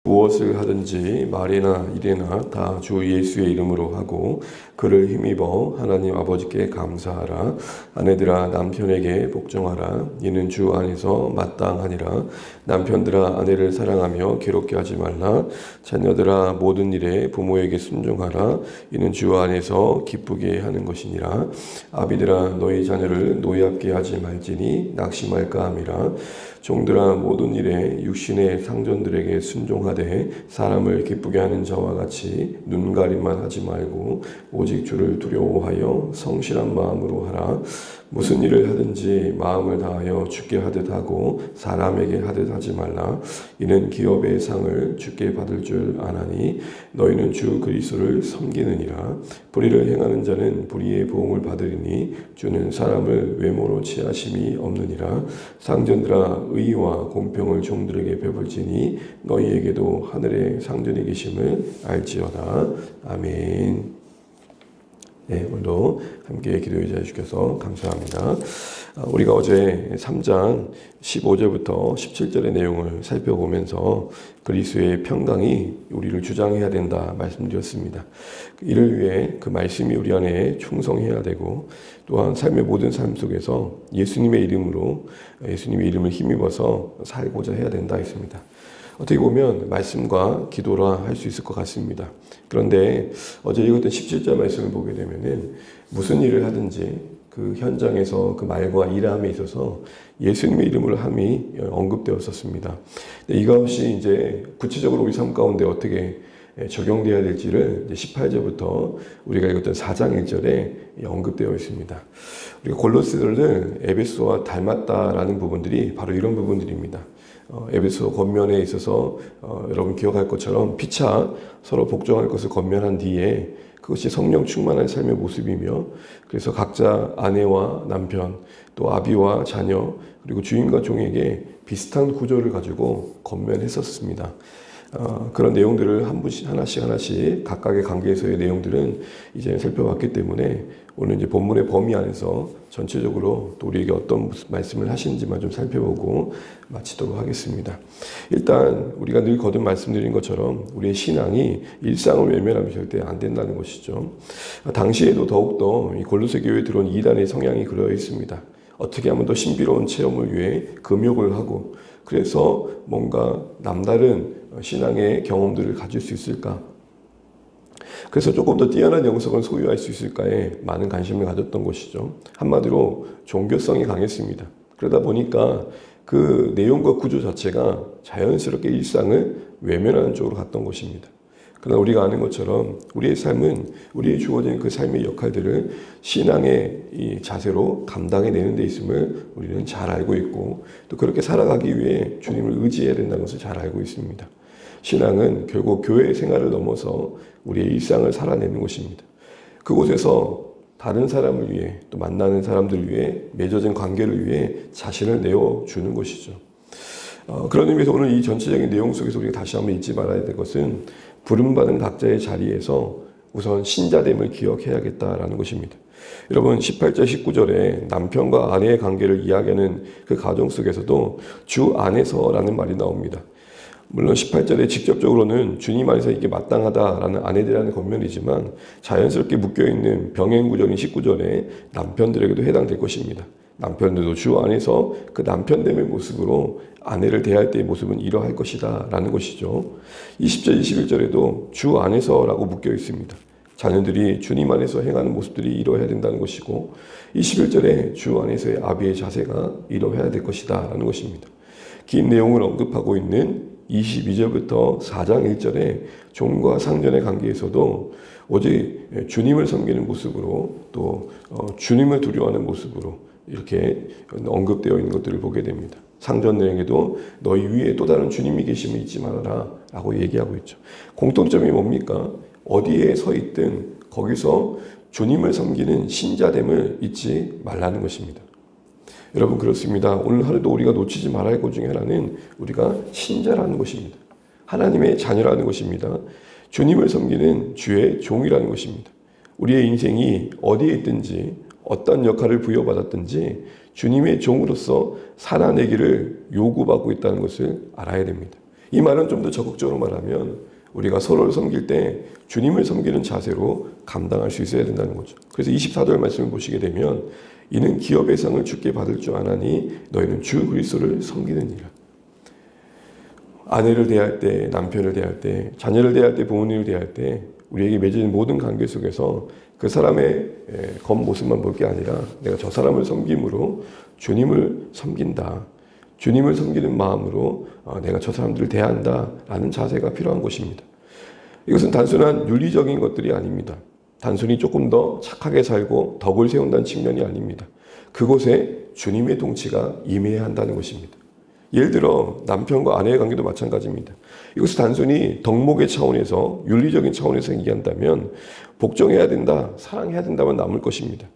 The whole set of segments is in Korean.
무엇을 하든지 말이나 일이나 다 주 예수의 이름으로 하고 그를 힘입어 하나님 아버지께 감사하라. 아내들아 남편에게 복종하라. 이는 주 안에서 마땅하니라. 남편들아 아내를 사랑하며 괴롭게 하지 말라. 자녀들아 모든 일에 부모에게 순종하라. 이는 주 안에서 기쁘게 하는 것이니라. 아비들아 너희 자녀를 노예합게 하지 말지니 낙심할까 함이라. 종들아 모든 일에 육신의 상전들에게 순종하되 사람을 기쁘게 하는 자와 같이 눈가림만 하지 말고 오직 주를 두려워하여 성실한 마음으로 하라. 무슨 일을 하든지 마음을 다하여 주께 하듯 하고 사람에게 하듯 하지 말라. 이는 기업의 상을 주께 받을 줄 아나니 너희는 주 그리스도를 섬기느니라. 불의를 행하는 자는 불의의 보응을 받으리니 주는 사람을 외모로 취하심이 없느니라. 상전들아 의와 공평을 종들에게 베풀지니 너희에게도 하늘의 상전이 계심을 알지어다. 아멘. 네, 오늘도 함께 기도해 주셔서 감사합니다. 우리가 어제 3장 15절부터 17절의 내용을 살펴보면서 그리스도의 평강이 우리를 주장해야 된다 말씀드렸습니다. 이를 위해 그 말씀이 우리 안에 충성해야 되고 또한 삶의 모든 삶 속에서 예수님의 이름으로 예수님의 이름을 힘입어서 살고자 해야 된다 했습니다. 어떻게 보면 말씀과 기도라 할 수 있을 것 같습니다. 그런데 어제 읽었던 17절 말씀을 보게 되면은 무슨 일을 하든지 그 현장에서 그 말과 일함에 있어서 예수님의 이름으로 함이 언급되었었습니다. 이것이 이제 구체적으로 우리 삶 가운데 어떻게 적용되어야 될지를 18절부터 우리가 읽었던 4장 1절에 언급되어 있습니다. 우리가 골로새서를 에베소와 닮았다라는 부분들이 바로 이런 부분들입니다. 에베소 겉면에 있어서 여러분 기억할 것처럼 피차 서로 복종할 것을 권면한 뒤에 그것이 성령 충만한 삶의 모습이며 그래서 각자 아내와 남편 또 아비와 자녀 그리고 주인과 종에게 비슷한 구조를 가지고 권면했었습니다. 그런 내용들을 한 분씩 하나씩 각각의 관계에서의 내용들은 이제 살펴봤기 때문에 오늘 이제 본문의 범위 안에서 전체적으로 또 우리에게 어떤 말씀을 하시는지만 좀 살펴보고 마치도록 하겠습니다. 일단 우리가 늘 거듭 말씀드린 것처럼 우리의 신앙이 일상을 외면하면 절대 안 된다는 것이죠. 당시에도 더욱더 이 골로새 교회에 들어온 이단의 성향이 그러해 있습니다. 어떻게 하면 더 신비로운 체험을 위해 금욕을 하고 그래서 뭔가 남다른 신앙의 경험들을 가질 수 있을까? 그래서 조금 더 뛰어난 영성을 소유할 수 있을까에 많은 관심을 가졌던 것이죠. 한마디로 종교성이 강했습니다. 그러다 보니까 그 내용과 구조 자체가 자연스럽게 일상을 외면하는 쪽으로 갔던 것입니다. 그러나 우리가 아는 것처럼 우리의 삶은 우리의 주어진 그 삶의 역할들을 신앙의 이 자세로 감당해내는 데 있음을 우리는 잘 알고 있고 또 그렇게 살아가기 위해 주님을 의지해야 된다는 것을 잘 알고 있습니다. 신앙은 결국 교회 생활을 넘어서 우리의 일상을 살아내는 것입니다. 그곳에서 다른 사람을 위해 또 만나는 사람들을 위해 맺어진 관계를 위해 자신을 내어주는 것이죠. 그런 의미에서 오늘 이 전체적인 내용 속에서 우리가 다시 한번 잊지 말아야 될 것은 부름받은 각자의 자리에서 우선 신자됨을 기억해야겠다라는 것입니다. 여러분 18절 19절에 남편과 아내의 관계를 이야기하는 그 가정 속에서도 주 안에서라는 말이 나옵니다. 물론 18절에 직접적으로는 주님 안에서 이게 마땅하다라는 아내들이라는 권면이지만 자연스럽게 묶여있는 병행구절인 19절에 남편들에게도 해당될 것입니다. 남편들도 주 안에서 그 남편됨의 모습으로 아내를 대할 때의 모습은 이러할 것이다 라는 것이죠. 20절 21절에도 주 안에서라고 묶여 있습니다. 자녀들이 주님 안에서 행하는 모습들이 이러해야 된다는 것이고 21절에 주 안에서의 아비의 자세가 이러해야 될 것이다 라는 것입니다. 긴 내용을 언급하고 있는 22절부터 4장 1절에 종과 상전의 관계에서도 오직 주님을 섬기는 모습으로 또 주님을 두려워하는 모습으로 이렇게 언급되어 있는 것들을 보게 됩니다. 상전들에게도 너희 위에 또 다른 주님이 계심을 잊지 말아라 라고 얘기하고 있죠. 공통점이 뭡니까? 어디에 서 있든 거기서 주님을 섬기는 신자됨을 잊지 말라는 것입니다. 여러분 그렇습니다. 오늘 하루도 우리가 놓치지 말아야 할 것 중에 하나는 우리가 신자라는 것입니다. 하나님의 자녀라는 것입니다. 주님을 섬기는 주의 종이라는 것입니다. 우리의 인생이 어디에 있든지 어떤 역할을 부여받았든지 주님의 종으로서 살아내기를 요구받고 있다는 것을 알아야 됩니다. 이 말은 좀 더 적극적으로 말하면 우리가 서로를 섬길 때 주님을 섬기는 자세로 감당할 수 있어야 된다는 거죠. 그래서 24절 말씀을 보시게 되면 이는 기업의 상을 주께 받을 줄 아나니 너희는 주 그리스도를 섬기느니라. 아내를 대할 때, 남편을 대할 때, 자녀를 대할 때, 부모님을 대할 때 우리에게 맺어진 모든 관계 속에서 그 사람의 겉모습만 볼 게 아니라 내가 저 사람을 섬김으로 주님을 섬긴다. 주님을 섬기는 마음으로 내가 저 사람들을 대한다라는 자세가 필요한 것입니다. 이것은 단순한 윤리적인 것들이 아닙니다. 단순히 조금 더 착하게 살고 덕을 세운다는 측면이 아닙니다. 그곳에 주님의 통치가 임해야 한다는 것입니다. 예를 들어 남편과 아내의 관계도 마찬가지입니다. 이것을 단순히 덕목의 차원에서 윤리적인 차원에서 얘기한다면 복종해야 된다, 사랑해야 된다면 남을 것입니다.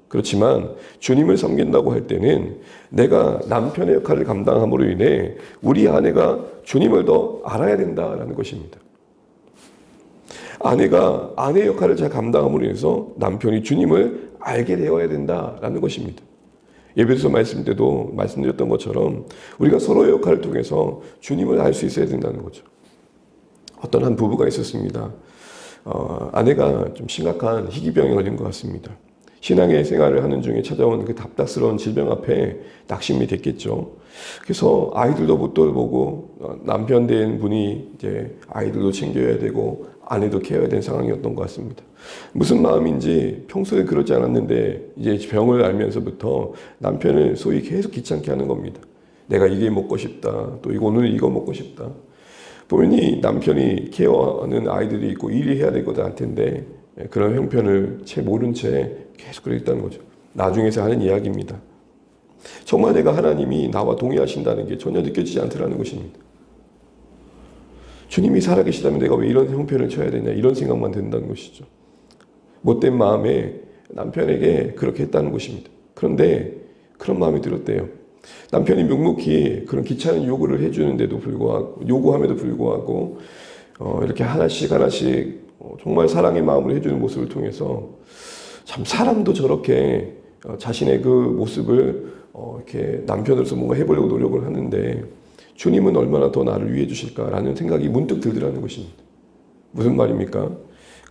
그렇지만 주님을 섬긴다고 할 때는 내가 남편의 역할을 감당함으로 인해 우리 아내가 주님을 더 알아야 된다라는 것입니다. 아내가 아내의 역할을 잘 감당함으로 인해서 남편이 주님을 알게 되어야 된다라는 것입니다. 예배에서 말씀 때도 말씀드렸던 것처럼 우리가 서로의 역할을 통해서 주님을 알 수 있어야 된다는 거죠. 어떤 한 부부가 있었습니다. 아내가 좀 심각한 희귀병에 걸린 것 같습니다. 신앙의 생활을 하는 중에 찾아온 그 답답스러운 질병 앞에 낙심이 됐겠죠. 그래서 아이들도 못 돌보고 남편 된 분이 이제 아이들도 챙겨야 되고 아내도 케어해야 되는 상황이었던 것 같습니다. 무슨 마음인지 평소에 그러지 않았는데 이제 병을 알면서부터 남편을 소위 계속 귀찮게 하는 겁니다. 내가 이게 먹고 싶다. 또 오늘 이거 먹고 싶다. 보니 남편이 케어하는 아이들이 있고 일이 해야 될 것도 할 텐데 그런 형편을 채 모른 채 계속 그랬다는 거죠. 나중에서 하는 이야기입니다. 정말 내가 하나님이 나와 동의하신다는 게 전혀 느껴지지 않더라는 것입니다. 주님이 살아계시다면 내가 왜 이런 형편을 쳐야 되냐 이런 생각만 든다는 것이죠. 못된 마음에 남편에게 그렇게 했다는 것입니다. 그런데 그런 마음이 들었대요. 남편이 묵묵히 그런 귀찮은 요구를 해주는데도 불구하고 요구함에도 불구하고 이렇게 하나씩 정말 사랑의 마음으로 해주는 모습을 통해서 참 사람도 저렇게 자신의 그 모습을 이렇게 남편으로서 뭔가 해보려고 노력을 하는데 주님은 얼마나 더 나를 위해 주실까라는 생각이 문득 들더라는 것입니다. 무슨 말입니까?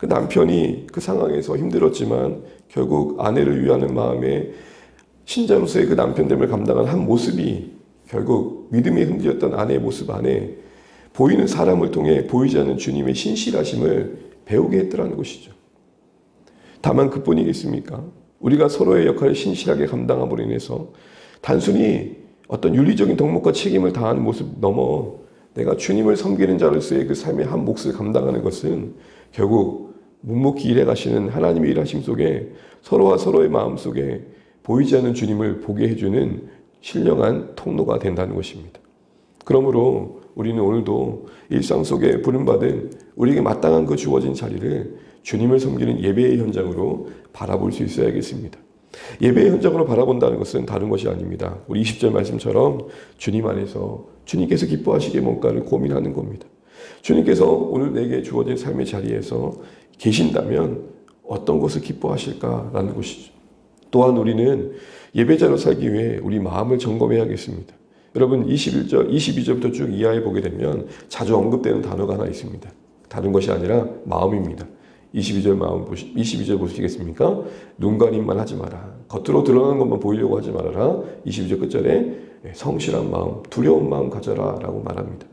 그 남편이 그 상황에서 힘들었지만 결국 아내를 위하는 마음에 신자로서의 그 남편됨을 감당한 한 모습이 결국 믿음이 흔들렸던 아내의 모습 안에 보이는 사람을 통해 보이지 않는 주님의 신실하심을 배우게 했더라는 것이죠. 다만 그뿐이겠습니까? 우리가 서로의 역할을 신실하게 감당함으로 인해서 단순히 어떤 윤리적인 덕목과 책임을 다하는 모습 넘어 내가 주님을 섬기는 자로서의 그 삶의 한 몫을 감당하는 것은 결국 묵묵히 일해 가시는 하나님의 일하심 속에 서로와 서로의 마음 속에 보이지 않는 주님을 보게 해주는 신령한 통로가 된다는 것입니다. 그러므로 우리는 오늘도 일상 속에 부름받은 우리에게 마땅한 그 주어진 자리를 주님을 섬기는 예배의 현장으로 바라볼 수 있어야겠습니다. 예배의 현장으로 바라본다는 것은 다른 것이 아닙니다. 우리 20절 말씀처럼 주님 안에서 주님께서 기뻐하시기에 뭔가를 고민하는 겁니다. 주님께서 오늘 내게 주어진 삶의 자리에서 계신다면 어떤 것을 기뻐하실까라는 것이죠. 또한 우리는 예배자로 살기 위해 우리 마음을 점검해야겠습니다. 여러분 21절, 22절부터 쭉 이하에 보게 되면 자주 언급되는 단어가 하나 있습니다. 다른 것이 아니라 마음입니다. 22절 보시겠습니까? 눈과 입만 하지 마라. 겉으로 드러나는 것만 보이려고 하지 말아라. 22절 끝절에 성실한 마음, 두려운 마음 가져라 라고 말합니다.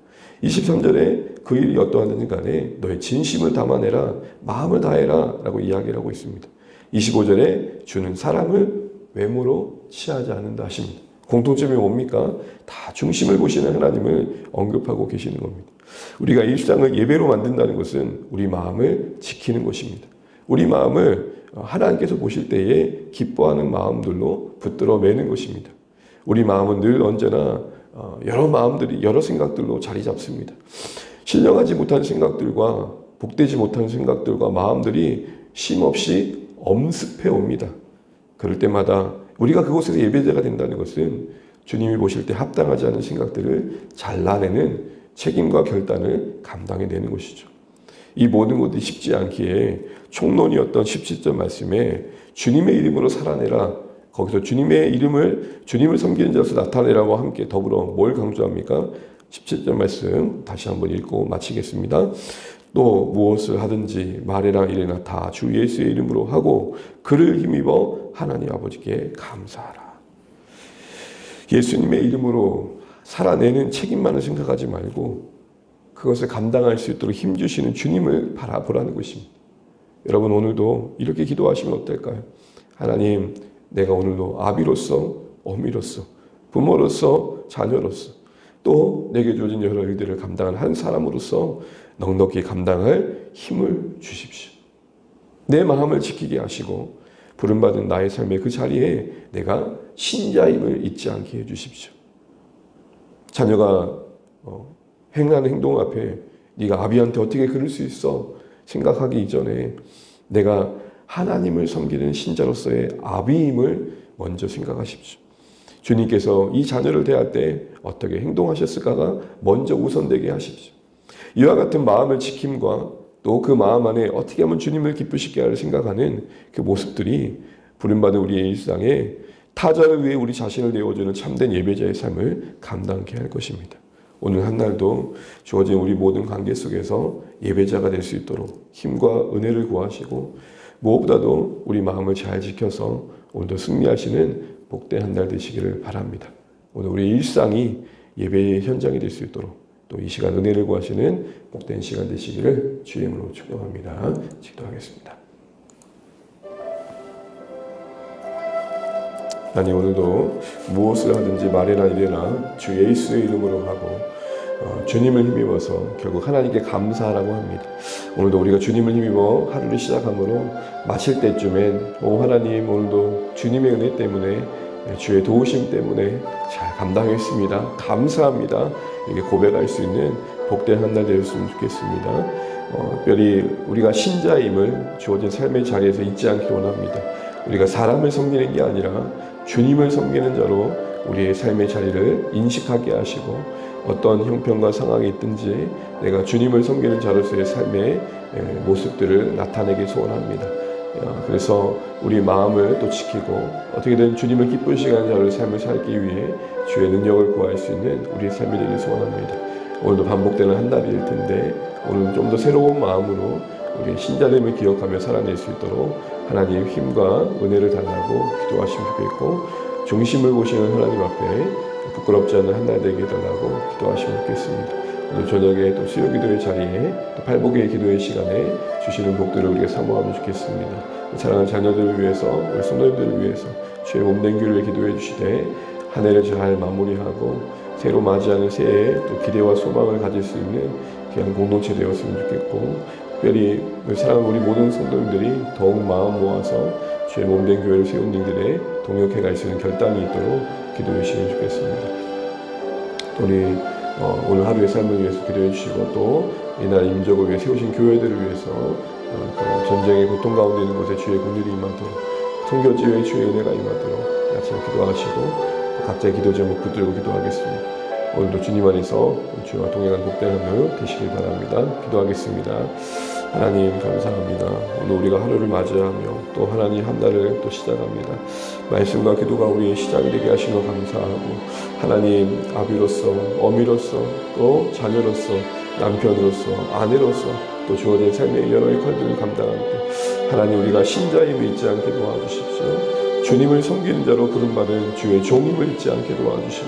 23절에 그 일이 어떠하든지 간에 너의 진심을 담아내라. 마음을 다해라 라고 이야기를 하고 있습니다. 25절에 주는 사람을 외모로 취하지 않는다 하십니다. 공통점이 뭡니까? 다 중심을 보시는 하나님을 언급하고 계시는 겁니다. 우리가 일상을 예배로 만든다는 것은 우리 마음을 지키는 것입니다. 우리 마음을 하나님께서 보실 때에 기뻐하는 마음들로 붙들어 매는 것입니다. 우리 마음은 늘 언제나 여러 마음들이 여러 생각들로 자리 잡습니다. 신령하지 못한 생각들과 복되지 못한 생각들과 마음들이 쉼없이 엄습해 옵니다. 그럴 때마다 우리가 그곳에서 예배자가 된다는 것은 주님이 보실 때 합당하지 않은 생각들을 잘라내는 책임과 결단을 감당해내는 것이죠. 이 모든 것이 쉽지 않기에 총론이었던 17절 말씀에 주님의 이름으로 살아내라. 거기서 주님의 이름을 주님을 섬기는 자로서 나타내라고 함께 더불어 뭘 강조합니까? 17절 말씀 다시 한번 읽고 마치겠습니다. 또 무엇을 하든지 말이나 이래나 다 주 예수의 이름으로 하고 그를 힘입어 하나님 아버지께 감사하라. 예수님의 이름으로 살아내는 책임만을 생각하지 말고 그것을 감당할 수 있도록 힘주시는 주님을 바라보라는 것입니다. 여러분 오늘도 이렇게 기도하시면 어떨까요? 하나님, 내가 오늘도 아비로서, 어미로서, 부모로서, 자녀로서 또 내게 주어진 여러 일들을 감당하는 한 사람으로서 넉넉히 감당할 힘을 주십시오. 내 마음을 지키게 하시고 부름받은 나의 삶의 그 자리에 내가 신자임을 잊지 않게 해주십시오. 자녀가 행하는 행동 앞에 네가 아비한테 어떻게 그럴 수 있어 생각하기 이전에 내가 하나님을 섬기는 신자로서의 아비임을 먼저 생각하십시오. 주님께서 이 자녀를 대할 때 어떻게 행동하셨을까가 먼저 우선되게 하십시오. 이와 같은 마음을 지킴과 또 그 마음 안에 어떻게 하면 주님을 기쁘시게 할 생각하는 그 모습들이 부름받은 우리의 일상에 타자를 위해 우리 자신을 내어주는 참된 예배자의 삶을 감당케 할 것입니다. 오늘 한 날도 주어진 우리 모든 관계 속에서 예배자가 될 수 있도록 힘과 은혜를 구하시고 무엇보다도 우리 마음을 잘 지켜서 오늘도 승리하시는 복된 한 날 되시기를 바랍니다. 오늘 우리 일상이 예배의 현장이 될 수 있도록 또 이 시간 은혜를 구하시는 복된 시간 되시기를 주의 이름으로 축복합니다. 기도하겠습니다. 하나님, 오늘도 무엇을 하든지 말이나 이래나 주 예수의 이름으로 하고 주님을 힘입어서 결국 하나님께 감사하라고 합니다. 오늘도 우리가 주님을 힘입어 하루를 시작함으로 마칠 때쯤엔 하나님, 오늘도 주님의 은혜 때문에 주의 도우심 때문에 잘 감당했습니다. 감사합니다. 이렇게 고백할 수 있는 복된 한 날 되었으면 좋겠습니다. 특별히 우리가 신자임을 주어진 삶의 자리에서 잊지 않기 원합니다. 우리가 사람을 섬기는 게 아니라 주님을 섬기는 자로 우리의 삶의 자리를 인식하게 하시고 어떤 형편과 상황이 있든지 내가 주님을 섬기는 자로서의 삶의 모습들을 나타내기 소원합니다. 그래서 우리 마음을 또 지키고 어떻게든 주님을 기쁘시게 하는 자로의 삶을 살기 위해 주의 능력을 구할 수 있는 우리의 삶이 되길 소원합니다. 오늘도 반복되는 한 달일 텐데 오늘 좀 더 새로운 마음으로 우리의 신자됨을 기억하며 살아낼 수 있도록 하나님의 힘과 은혜를 달라고 기도하시면 좋겠고 중심을 보시는 하나님 앞에 부끄럽지 않은 한 날 되게 해달라고 기도하시면 좋겠습니다. 오늘 저녁에 또 수요기도의 자리에 또 팔복의 기도의 시간에 주시는 복들을 우리가 사모하면 좋겠습니다. 사랑하는 자녀들을 위해서 우리 성도님들을 위해서 주의 몸된 교회를 기도해 주시되 한 해를 잘 마무리하고 새로 맞이하는 새해에 또 기대와 소망을 가질 수 있는 귀한 공동체 되었으면 좋겠고 특별히 사랑하는 우리 모든 성도님들이 더욱 마음 모아서 주의 몸된 교회를 세운 일들에 동역해 갈 수 있는 결단이 있도록 기도해 주시면 좋겠습니다. 우리 오늘 하루의 삶을 위해서 기도해 주시고 또 이날 임적을 위해 세우신 교회들을 위해서 또 전쟁의 고통 가운데 있는 곳에 주의 긍휼이 임하도록 선교지에 주의 은혜가 임하도록 같이 기도하시고 각자의 기도 제목 붙들고 기도하겠습니다. 오늘도 주님 안에서 주와 동행한 복된 하루 되시길 바랍니다. 기도하겠습니다. 하나님 감사합니다. 오늘 우리가 하루를 맞이하며 또 하나님 한 달을 또 시작합니다. 말씀과 기도가 우리의 시작이 되게 하신 것 감사하고 하나님 아비로서 어미로서 또 자녀로서 남편으로서 아내로서 또 주어진 삶의 여러 역할들을 감당할 때 하나님 우리가 신자임을 잊지 않게 도와주십시오. 주님을 섬기는 자로 부름받은 주의 종임을 잊지 않게 도와주시고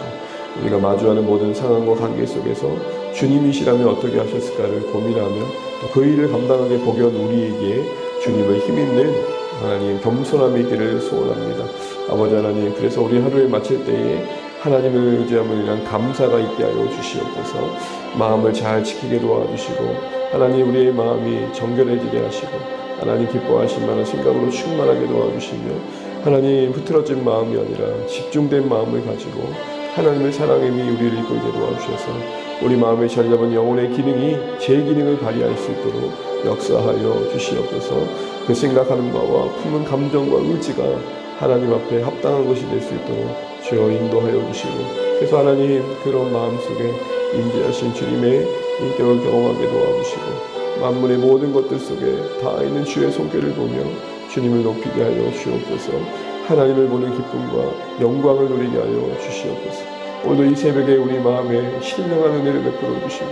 우리가 마주하는 모든 상황과 관계 속에서 주님이시라면 어떻게 하셨을까를 고민하며 또 그 일을 감당하게 복연 우리에게 주님을 힘입는 하나님 겸손함이 있기를 소원합니다. 아버지 하나님, 그래서 우리 하루에 마칠 때에 하나님을 의지함을 위한 감사가 있게 하여 주시옵소서. 마음을 잘 지키게 도와주시고 하나님 우리의 마음이 정결해지게 하시고 하나님 기뻐하실 만한 생각으로 충만하게 도와주시며 하나님 흐트러진 마음이 아니라 집중된 마음을 가지고 하나님의 사랑의 힘이 우리를 이끌게 도와주셔서 우리 마음에 자리 잡은 영혼의 기능이 제 기능을 발휘할 수 있도록 역사하여 주시옵소서. 그 생각하는 바와 품은 감정과 의지가 하나님 앞에 합당한 것이 될 수 있도록 주여 인도하여 주시고 그래서 하나님 그런 마음속에 임재하신 주님의 인격을 경험하게 도와주시고 만물의 모든 것들 속에 다 있는 주의 손길을 보며 주님을 높이게 하여 주시옵소서. 하나님을 보는 기쁨과 영광을 누리게 하여 주시옵소서. 오늘도 이 새벽에 우리 마음에 신령한 은혜를 베풀어 주시고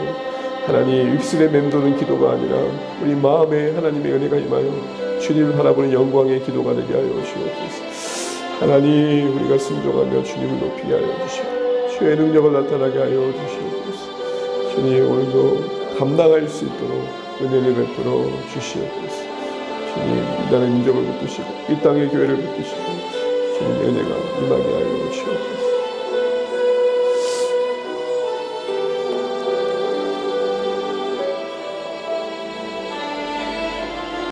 하나님 입술에 맴도는 기도가 아니라 우리 마음에 하나님의 은혜가 임하여 주님을 바라보는 영광의 기도가 되게 하여 주옵소서. 하나님 우리가 순종하며 주님을 높이게 하여 주시고 주의 능력을 나타나게 하여 주시옵소서. 주님 오늘도 감당할 수 있도록 은혜를 베풀어 주시옵소서. 주님 이 나라의 민족을 붙드시고 이 땅의 교회를 붙드시고 주님의 은혜가 임하게 하여 주시옵소서.